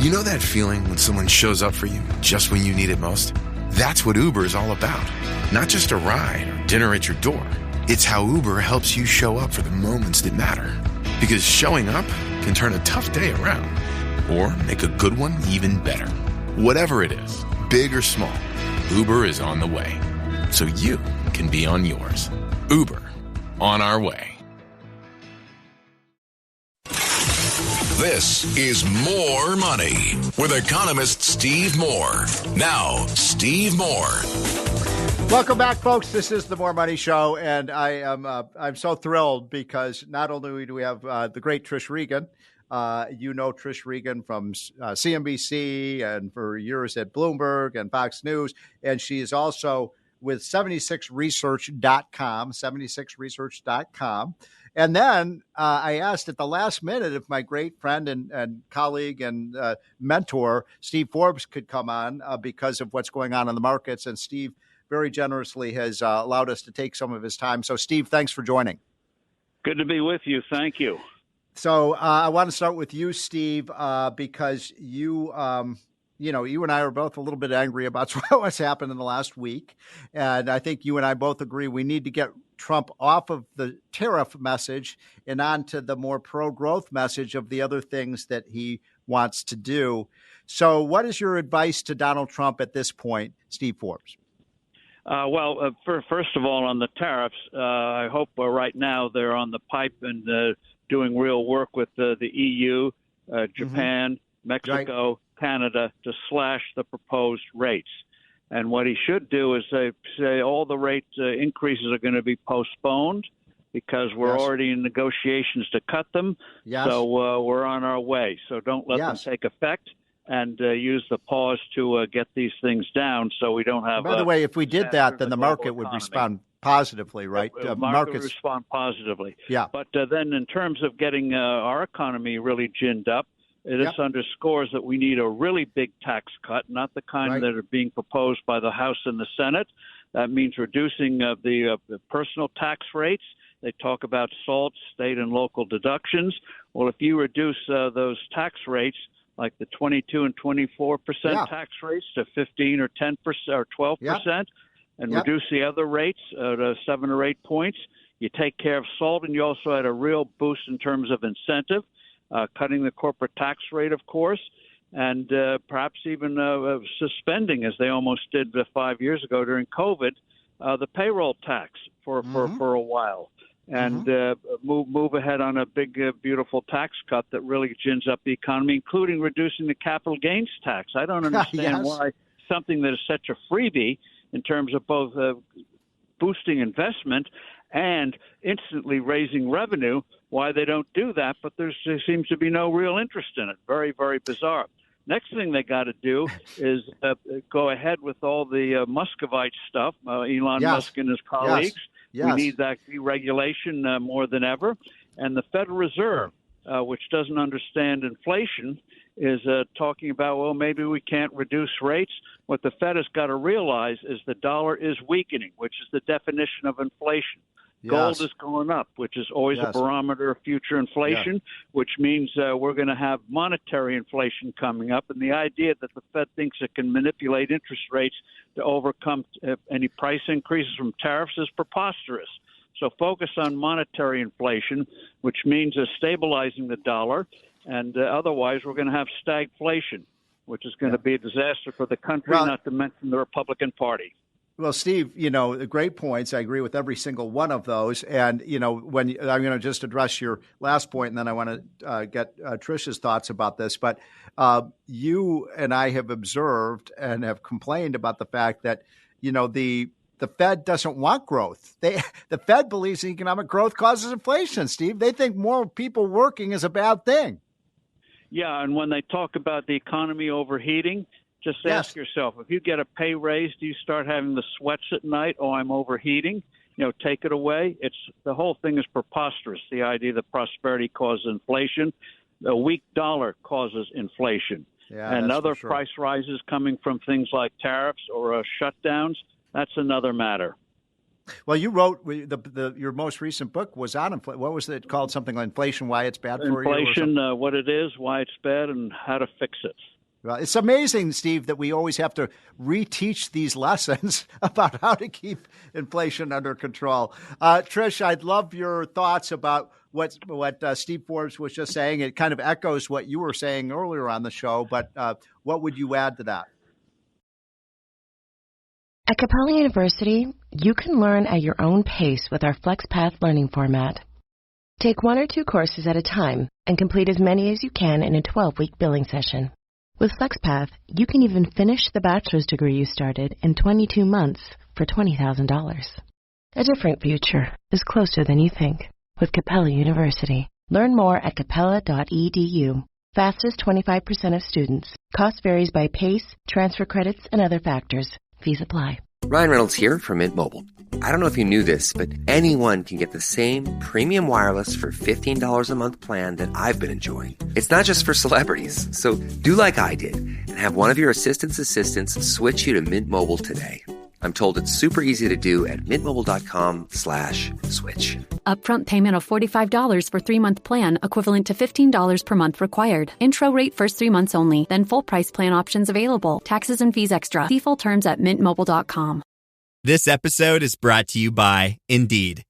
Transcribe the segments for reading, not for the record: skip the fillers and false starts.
You know that feeling when someone shows up for you just when you need it most? That's what Uber is all about. Not just a ride or dinner at your door. It's how Uber helps you show up for the moments that matter. Because showing up can turn a tough day around or make a good one even better. Whatever it is, big or small, Uber is on the way. So you can be on yours. Uber, on our way. This is More Money with economist Steve Moore. Now, Steve Moore. Welcome back, folks. This is the More Money Show, and I'm so thrilled because not only do we have the great Trish Regan, you know Trish Regan from CNBC and for years at Bloomberg and Fox News, and she is also with 76research.com, 76research.com. And then I asked at the last minute if my great friend and colleague and mentor, Steve Forbes, could come on because of what's going on in the markets. And Steve very generously has allowed us to take some of his time. So, Steve, thanks for joining. Good to be with you. Thank you. So I want to start with you, Steve, because you and I are both a little bit angry about what's happened in the last week. And I think you and I both agree we need to get Trump off of the tariff message and onto the more pro-growth message of the other things that he wants to do. So what is your advice to Donald Trump at this point, Steve Forbes? First of all, on the tariffs, I hope right now they're on the pipe and doing real work with the EU, Japan, Mexico, right, Canada, to slash the proposed rates. And what he should do is say all the rate increases are going to be postponed because we're already in negotiations to cut them. Yes. So we're on our way. So don't let them take effect, and use the pause to get these things down so we don't have. By the way, if we did that, then the market would respond positively, right? The market would respond positively. Yeah. But then in terms of getting our economy really ginned up, it underscores that we need a really big tax cut, not the kind that are being proposed by the House and the Senate. That means reducing the personal tax rates. They talk about SALT, state and local deductions. Well, if you reduce those tax rates, like the 22 and 24% tax rates to 15 or 10% or 12%, and reduce the other rates to 7 or 8 points, you take care of SALT, and you also had a real boost in terms of incentive. Cutting the corporate tax rate, of course, and perhaps even suspending, as they almost did 5 years ago during COVID, the payroll tax for a while, and move ahead on a big, beautiful tax cut that really gins up the economy, including reducing the capital gains tax. I don't understand why something that is such a freebie in terms of both boosting investment and instantly raising revenue, why they don't do that, but there seems to be no real interest in it. Very, very bizarre. Next thing they got to do is go ahead with all the Muscovite stuff, Elon Musk and his colleagues. Yes. We need that deregulation more than ever. And the Federal Reserve, which doesn't understand inflation, is talking about, well, maybe we can't reduce rates. What the Fed has got to realize is the dollar is weakening, which is the definition of inflation. Gold is going up, which is always a barometer of future inflation, which means we're going to have monetary inflation coming up. And the idea that the Fed thinks it can manipulate interest rates to overcome any price increases from tariffs is preposterous. So focus on monetary inflation, which means stabilizing the dollar. And otherwise, we're going to have stagflation, which is going to be a disaster for the country, not to mention the Republican Party. Well, Steve, great points. I agree with every single one of those. And, when I'm going to just address your last point, and then I want to get Trish's thoughts about this. But you and I have observed and have complained about the fact that, the Fed doesn't want growth. The Fed believes economic growth causes inflation, Steve. They think more people working is a bad thing. Yeah, and when they talk about the economy overheating, just ask yourself, if you get a pay raise, do you start having the sweats at night? Oh, I'm overheating. Take it away. The whole thing is preposterous, the idea that prosperity causes inflation. A weak dollar causes inflation. And other price rises coming from things like tariffs or shutdowns, that's another matter. Well, you wrote your most recent book was on inflation. What was it called? Something like Inflation, Why It's Bad for You? Inflation, what it is, why it's bad, and how to fix it. Well, it's amazing, Steve, that we always have to reteach these lessons about how to keep inflation under control. Trish, I'd love your thoughts about what Steve Forbes was just saying. It kind of echoes what you were saying earlier on the show, but what would you add to that? At Capella University, you can learn at your own pace with our FlexPath learning format. Take 1 or 2 courses at a time and complete as many as you can in a 12-week billing session. With FlexPath, you can even finish the bachelor's degree you started in 22 months for $20,000. A different future is closer than you think with Capella University. Learn more at capella.edu. Fastest 25% of students. Cost varies by pace, transfer credits, and other factors. Fees apply. Ryan Reynolds here from Mint Mobile. I don't know if you knew this, but anyone can get the same premium wireless for $15 a month plan that I've been enjoying. It's not just for celebrities. So do like I did and have one of your assistants switch you to Mint Mobile today. I'm told it's super easy to do at mintmobile.com/switch. Upfront payment of $45 for 3-month plan, equivalent to $15 per month required. Intro rate first 3 months only, then full price plan options available. Taxes and fees extra. See full terms at mintmobile.com. This episode is brought to you by Indeed.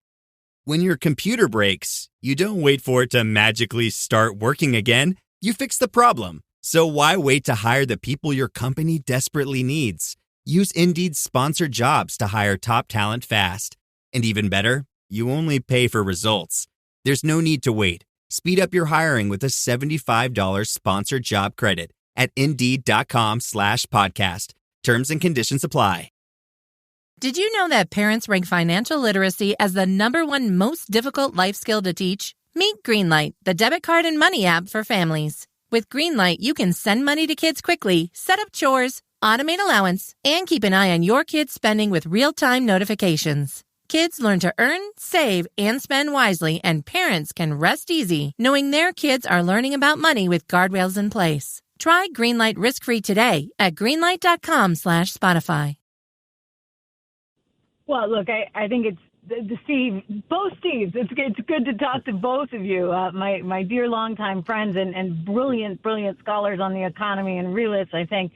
When your computer breaks, you don't wait for it to magically start working again. You fix the problem. So why wait to hire the people your company desperately needs? Use Indeed's sponsored jobs to hire top talent fast. And even better, you only pay for results. There's no need to wait. Speed up your hiring with a $75 sponsored job credit at Indeed.com/podcast. Terms and conditions apply. Did you know that parents rank financial literacy as the #1 most difficult life skill to teach? Meet Greenlight, the debit card and money app for families. With Greenlight, you can send money to kids quickly, set up chores, automate allowance, and keep an eye on your kids' spending with real-time notifications. Kids learn to earn, save, and spend wisely, and parents can rest easy knowing their kids are learning about money with guardrails in place. Try Greenlight risk-free today at greenlight.com/Spotify. Well, look, I think it's both Steves. It's good to talk to both of you, my dear longtime friends and brilliant scholars on the economy and realists, I think.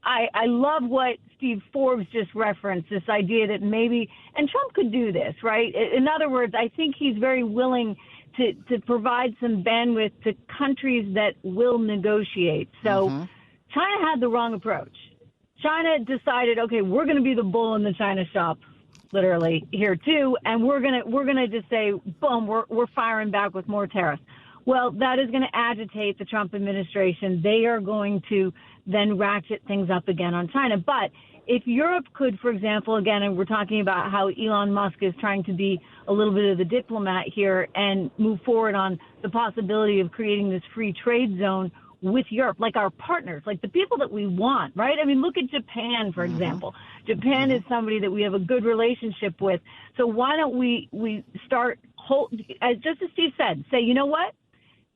I love what Steve Forbes just referenced, this idea that maybe, and Trump could do this, right? In other words, I think he's very willing to provide some bandwidth to countries that will negotiate. So China had the wrong approach. China decided, okay, we're going to be the bull in the China shop, literally here too, and we're gonna just say, boom, we're firing back with more tariffs. Well, that is going to agitate the Trump administration. They are going to then ratchet things up again on China. But if Europe could, for example, again, and we're talking about how Elon Musk is trying to be a little bit of the diplomat here and move forward on the possibility of creating this free trade zone with Europe, like our partners, like the people that we want, right? I mean, look at Japan, for example. Japan is somebody that we have a good relationship with. So why don't we start, as just as Steve said, say, you know what?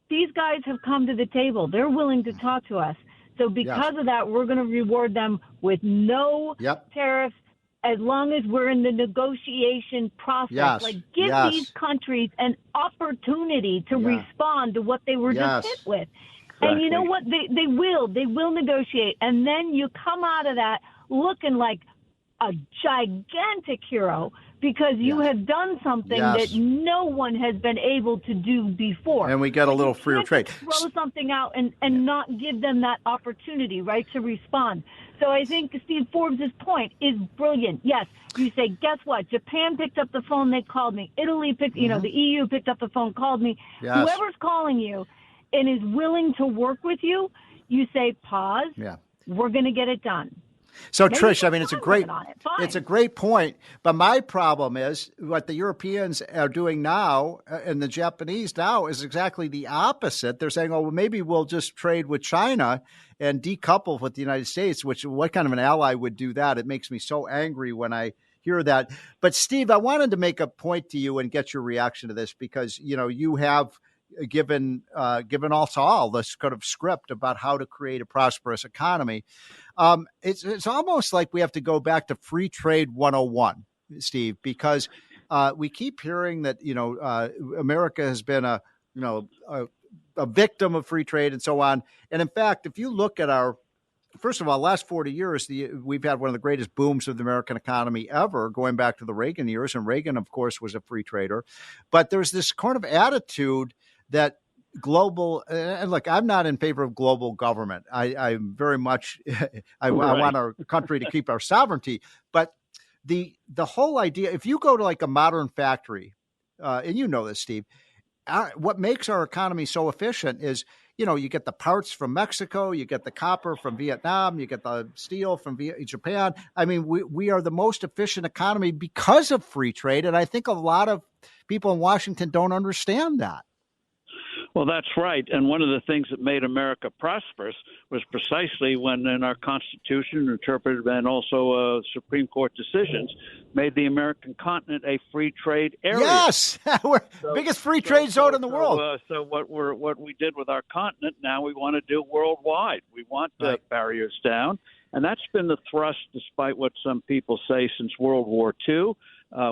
These guys have come to the table. They're willing to talk to us. So because of that, we're going to reward them with no tariffs as long as we're in the negotiation process. Like, give these countries an opportunity to respond to what they were just hit with. And you know what? They will negotiate. And then you come out of that looking like a gigantic hero because you have done something that no one has been able to do before. And we get a little freer trade. Throw something out and not give them that opportunity, right, to respond. So I think Steve Forbes' point is brilliant. Yes, you say, guess what? Japan picked up the phone, they called me. Italy picked, the EU picked up the phone, called me. Yes. Whoever's calling you and is willing to work with you, you say, pause. Yeah. We're going to get it done. So, maybe Trish, I mean, it's a great point. But my problem is what the Europeans are doing now and the Japanese now is exactly the opposite. They're saying, oh, well, maybe we'll just trade with China and decouple with the United States, which what kind of an ally would do that? It makes me so angry when I hear that. But, Steve, I wanted to make a point to you and get your reaction to this because, you have given us all this kind of script about how to create a prosperous economy. It's almost like we have to go back to free trade 101. Steve, because we keep hearing that, America has been a victim of free trade and so on. And in fact, if you look at first of all, last 40 years, we've had one of the greatest booms of the American economy ever, going back to the Reagan years. And Reagan, of course, was a free trader. But there's this kind of attitude that global, and look, I'm not in favor of global government. I'm very much, I want our country to keep our sovereignty. But the whole idea, if you go to like a modern factory, and you know this, Steve, what makes our economy so efficient is, you get the parts from Mexico, you get the copper from Vietnam, you get the steel from Japan. I mean, we are the most efficient economy because of free trade. And I think a lot of people in Washington don't understand that. Well, that's right. And one of the things that made America prosperous was precisely when in our Constitution, interpreted and also Supreme Court decisions, made the American continent a free trade area. Yes, we're biggest free trade zone in the world. So what we did with our continent, now we want to do worldwide. We want barriers down. And that's been the thrust, despite what some people say, since World War II.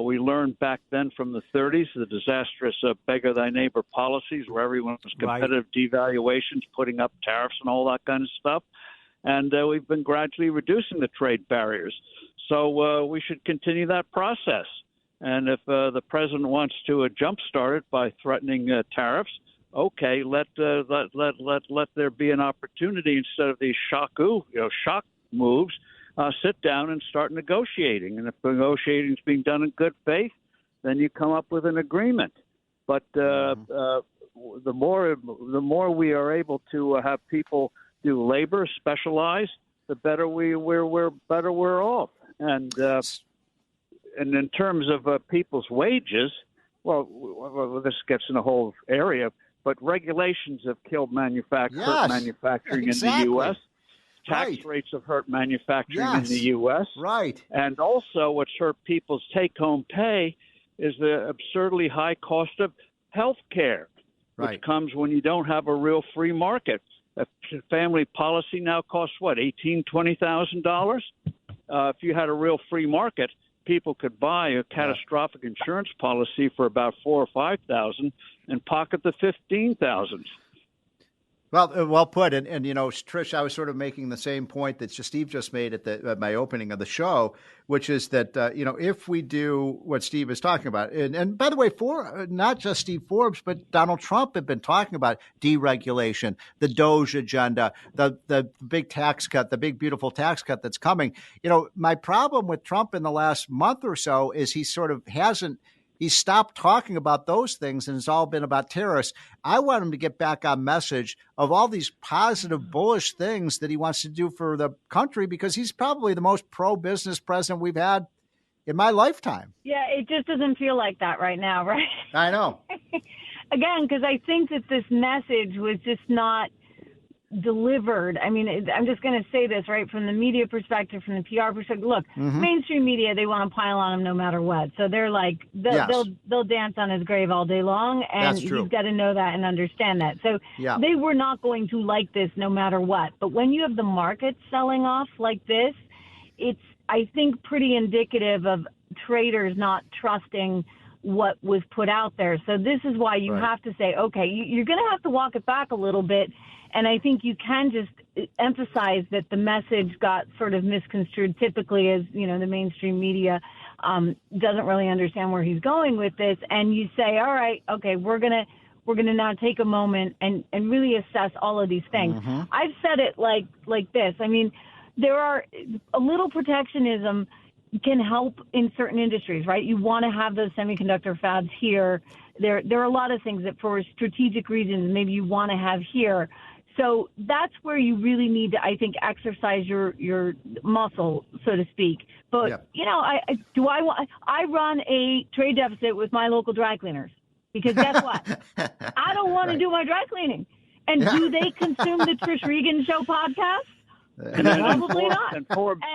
We learned back then from the 30s, the disastrous beggar thy neighbor policies, where everyone was competitive devaluations, putting up tariffs and all that kind of stuff. And we've been gradually reducing the trade barriers. So we should continue that process. And if the president wants to jumpstart it by threatening tariffs, okay, let there be an opportunity instead of these shock moves. Sit down and start negotiating. And if negotiating is being done in good faith, then you come up with an agreement. But the more we are able to have people do labor, specialize, the better we're better we're off. And in terms of people's wages, well, this gets in a whole area. But regulations have killed manufacturing in the U.S. Tax rates have hurt manufacturing in the U.S. Right. And also what's hurt people's take-home pay is the absurdly high cost of health care, which comes when you don't have a real free market. A family policy now costs, $18,000, $20,000? If you had a real free market, people could buy a catastrophic insurance policy for about $4,000 or $5,000 and pocket the $15,000. Well put. And Trish, I was sort of making the same point that Steve just made at my opening of the show, which is that, if we do what Steve is talking about, and by the way, for not just Steve Forbes, but Donald Trump have been talking about deregulation, the DOGE agenda, the big tax cut, the big, beautiful tax cut that's coming. My problem with Trump in the last month or so is he sort of He's stopped talking about those things, and it's all been about terrorists. I want him to get back on message of all these positive, bullish things that he wants to do for the country, because he's probably the most pro-business president we've had in my lifetime. Yeah, it just doesn't feel like that right now, right? I know. Again, because I think that this message was just not delivered. I mean, I'm just going to say this, right, from the media perspective, from the PR perspective. Look, mainstream media, they want to pile on him no matter what. So they're like, they'll dance on his grave all day long, and he's got to know that and understand that. So they were not going to like this no matter what. But when you have the market selling off like this, it's, I think, pretty indicative of traders not trusting what was put out there. So this is why you have to say, okay, you're going to have to walk it back a little bit. And I think you can just emphasize that the message got sort of misconstrued typically, as, the mainstream media doesn't really understand where he's going with this. And you say, all right, okay, we're going to now take a moment and really assess all of these things. I've said it like this. I mean, there are a little protectionism can help in certain industries, right? You want to have those semiconductor fabs here. There are a lot of things that for strategic reasons maybe you want to have here. So that's where you really need to, I think, exercise your muscle, so to speak. But, I run a trade deficit with my local dry cleaners, because guess what? I don't want to do my dry cleaning. And do they consume the Trish Regan Show podcast? Probably not.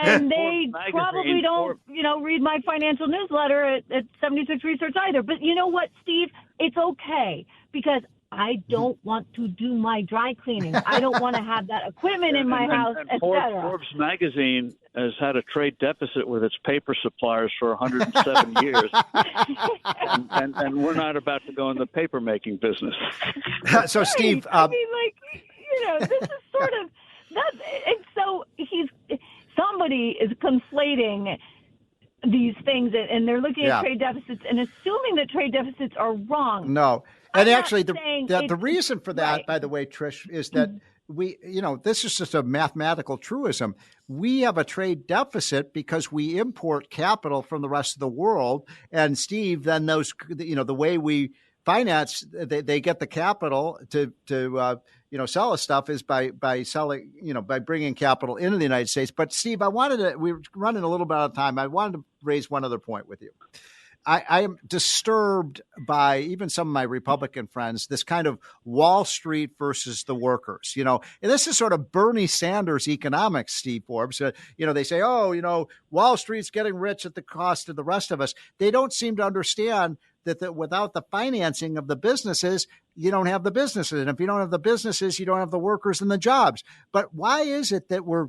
And they probably don't, read my financial newsletter at 76 Research either. But you know what, Steve? It's okay, because I don't want to do my dry cleaning. I don't want to have that equipment in my house, etc. Forbes magazine has had a trade deficit with its paper suppliers for 107 years, and we're not about to go in the paper making business. So, Steve, I mean, this is sort of that's. And so somebody is conflating these things, and they're looking at trade deficits and assuming that trade deficits are wrong. No. And actually, the reason for that, by the way, Trish, is that this is just a mathematical truism. We have a trade deficit because we import capital from the rest of the world. And Steve, then the way we finance, they get the capital to sell us stuff is by selling, by bringing capital into the United States. But Steve, we're running a little bit out of time. I wanted to raise one other point with you. I am disturbed by even some of my Republican friends, this kind of Wall Street versus the workers, and this is sort of Bernie Sanders economics, Steve Forbes. They say, Wall Street's getting rich at the cost of the rest of us. They don't seem to understand that without the financing of the businesses, you don't have the businesses. And if you don't have the businesses, you don't have the workers and the jobs. But why is it that we're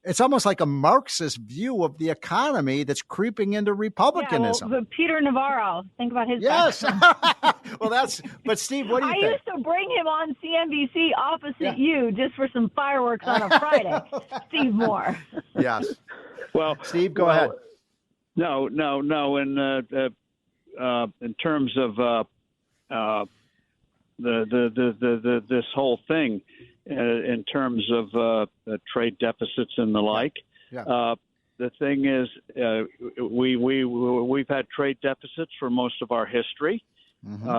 it's almost like a Marxist view of the economy that's creeping into republicanism? Yeah, but Peter Navarro, think about his background. But Steve, what do you think? I used to bring him on CNBC opposite you just for some fireworks on a Friday. Steve Moore. Yes. Well, Steve, go ahead. No. In terms of this whole thing, in terms of trade deficits and the like. The thing is, we've had trade deficits for most of our history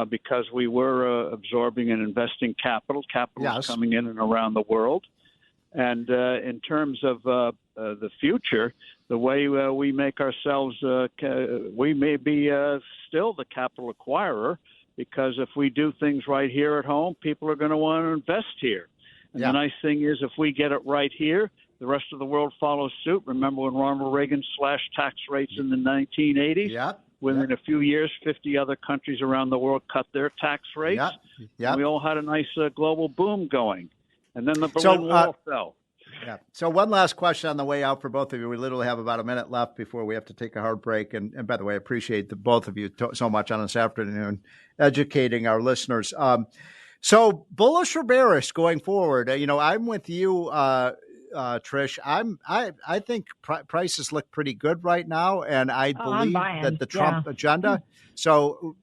because we were absorbing and investing capital. Capital is coming in and around the world. And in terms of the future, the way we make ourselves, we may be still the capital acquirer, because if we do things right here at home, people are going to want to invest here. And the nice thing is, if we get it right here, the rest of the world follows suit. Remember when Ronald Reagan slashed tax rates in the 1980s? Within a few years, 50 other countries around the world cut their tax rates. We all had a nice global boom going. And then the Berlin Wall fell. Yeah. So one last question on the way out for both of you. We literally have about a minute left before we have to take a hard break. And by the way, I appreciate both of you so much on this afternoon educating our listeners. So bullish or bearish going forward? I'm with you, Trish. I think prices look pretty good right now, and I believe that the Trump agenda. So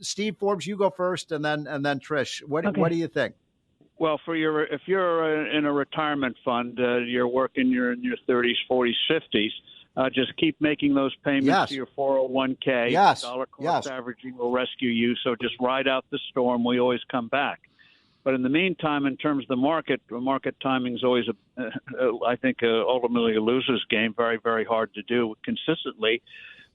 Steve Forbes, you go first, and then Trish. What do you think? Well, if you're in a retirement fund, you're working, you're in your 30s, 40s, 50s. Just keep making those payments to your 401k. Dollar cost averaging will rescue you. So just ride out the storm. We always come back. But in the meantime, in terms of the market timing is always, I think, ultimately a loser's game. Very, very hard to do consistently.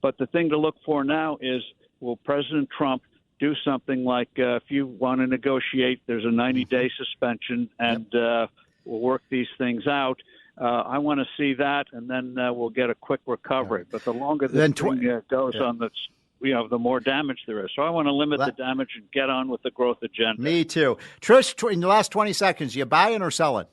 But the thing to look for now is, will President Trump do something like, if you want to negotiate, there's a 90-day suspension, and we'll work these things out. I want to see that, and then we'll get a quick recovery. But the longer this thing goes on, the more damage there is. So I want to limit the damage and get on with the growth agenda. Me too. Trish, in the last 20 seconds, you buying or selling?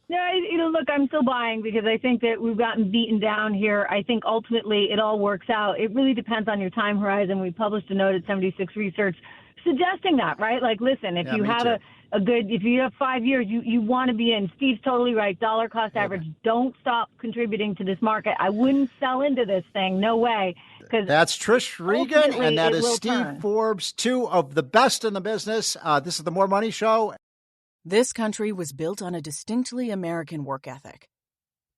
Yeah, look, I'm still buying because I think that we've gotten beaten down here. I think ultimately it all works out. It really depends on your time horizon. We published a note at 76 Research suggesting that, right? Like, listen, if you have if you have 5 years, you want to be in. Steve's totally right. Dollar cost average. Don't stop contributing to this market. I wouldn't sell into this thing. No way. That's Trish Regan, and that is Steve Forbes, two of the best in the business. This is the More Money Show. This country was built on a distinctly American work ethic.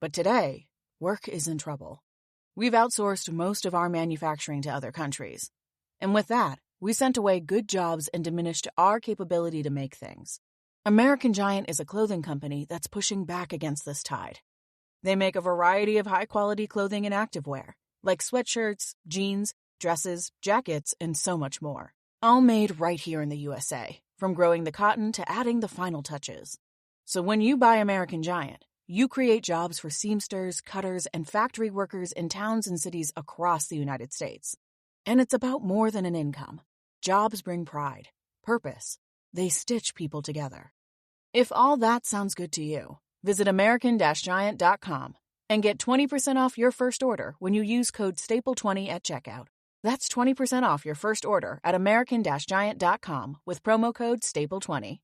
But today, work is in trouble. We've outsourced most of our manufacturing to other countries. And with that, we sent away good jobs and diminished our capability to make things. American Giant is a clothing company that's pushing back against this tide. They make a variety of high-quality clothing and activewear, like sweatshirts, jeans, dresses, jackets, and so much more. All made right here in the USA. From growing the cotton to adding the final touches. So when you buy American Giant, you create jobs for seamsters, cutters, and factory workers in towns and cities across the United States. And it's about more than an income. Jobs bring pride. purpose. They stitch people together. If all that sounds good to you, visit American-Giant.com and get 20% off your first order when you use code STAPLE20 at checkout. That's 20% off your first order at American-Giant.com with promo code STAPLE20.